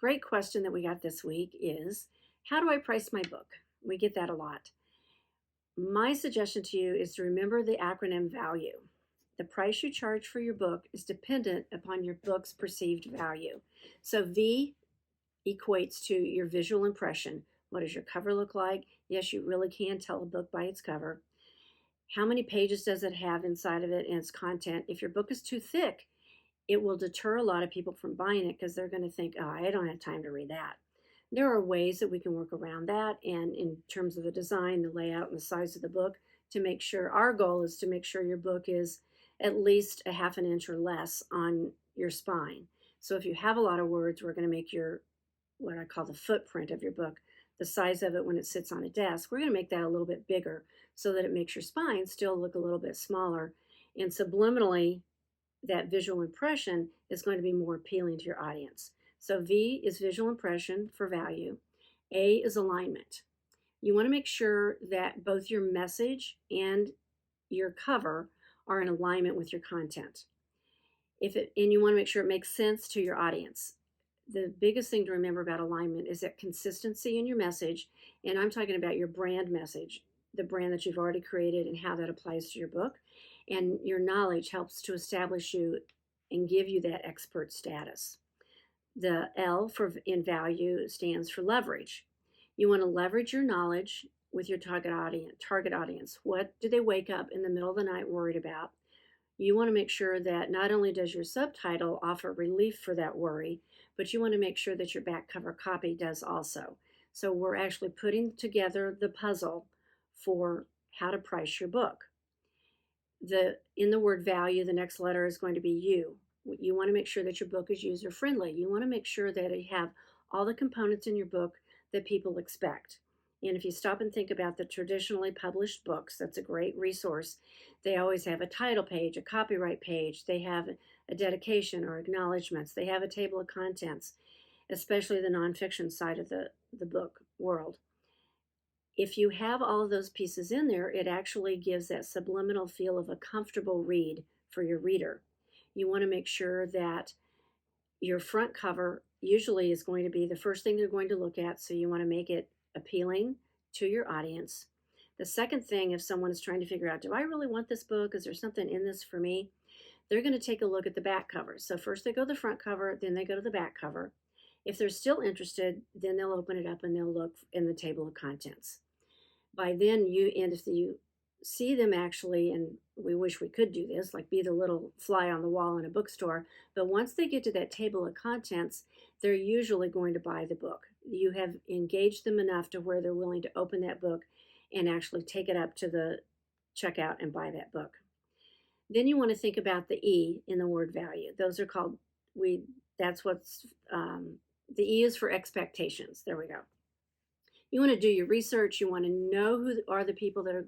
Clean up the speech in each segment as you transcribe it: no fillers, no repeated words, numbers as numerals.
Great question that we got this week is, how do I price my book? We get that a lot. My suggestion to you is to remember the acronym VALUE. The price you charge for your book is dependent upon your book's perceived value. So V equates to your visual impression. What does your cover look like? Yes, you really can tell a book by its cover. How many pages does it have inside of it and its content? If your book is too thick, it will deter a lot of people from buying it because they're going to think, oh, I don't have time to read that. There are ways that we can work around that, and in terms of the design, the layout, and the size of the book, to make sure our goal is to make sure your book is at least a half an inch or less on your spine. So if you have a lot of words, we're going to make your what I call the footprint of your book, the size of it when it sits on a desk, we're going to make that a little bit bigger so that it makes your spine still look a little bit smaller. And subliminally, that visual impression is going to be more appealing to your audience. So V is visual impression for value. A is alignment. You want to make sure that both your message and your cover are in alignment with your content. And you want to make sure it makes sense to your audience. The biggest thing to remember about alignment is that consistency in your message, and I'm talking about your brand message, the brand that you've already created and how that applies to your book. And your knowledge helps to establish you and give you that expert status. The L for in value stands for leverage. You want to leverage your knowledge with your target audience. What do they wake up in the middle of the night worried about? You want to make sure that not only does your subtitle offer relief for that worry, but you want to make sure that your back cover copy does also. So we're actually putting together the puzzle for how to price your book. In the word value, the next letter is going to be U. You want to make sure that your book is user friendly. You want to make sure that you have all the components in your book that people expect. And if you stop and think about the traditionally published books, that's a great resource. They always have a title page, a copyright page. They have a dedication or acknowledgments. They have a table of contents, especially the nonfiction side of the book world. If you have all of those pieces in there, it actually gives that subliminal feel of a comfortable read for your reader. You want to make sure that your front cover usually is going to be the first thing they're going to look at, so you want to make it appealing to your audience. The second thing, if someone is trying to figure out, do I really want this book? Is there something in this for me? They're going to take a look at the back cover. So first they go to the front cover, then they go to the back cover. If they're still interested, then they'll open it up and they'll look in the table of contents. By then, if you see them actually, and we wish we could do this, like be the little fly on the wall in a bookstore, but once they get to that table of contents, they're usually going to buy the book. You have engaged them enough to where they're willing to open that book and actually take it up to the checkout and buy that book. Then you want to think about the E in the word value. Those are called, that's what's, the E is for expectations. There we go. You want to do your research. You want to know who are the people that are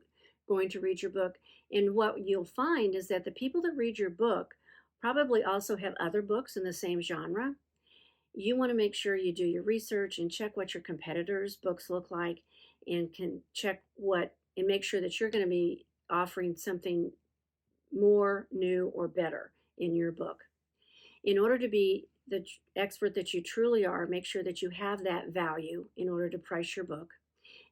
going to read your book. And what you'll find is that the people that read your book probably also have other books in the same genre. You want to make sure you do your research and check what your competitors' books look like, and can check and make sure that you're going to be offering something more, new, or better in your book. In order to be the expert that you truly are, make sure that you have that value in order to price your book.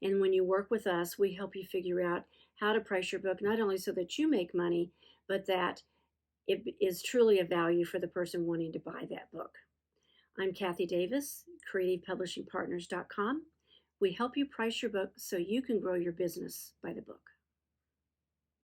And when you work with us, we help you figure out how to price your book, not only so that you make money, but that it is truly a value for the person wanting to buy that book. I'm Cathy Davis, CreativePublishingPartners.com. We help you price your book so you can grow your business by the book.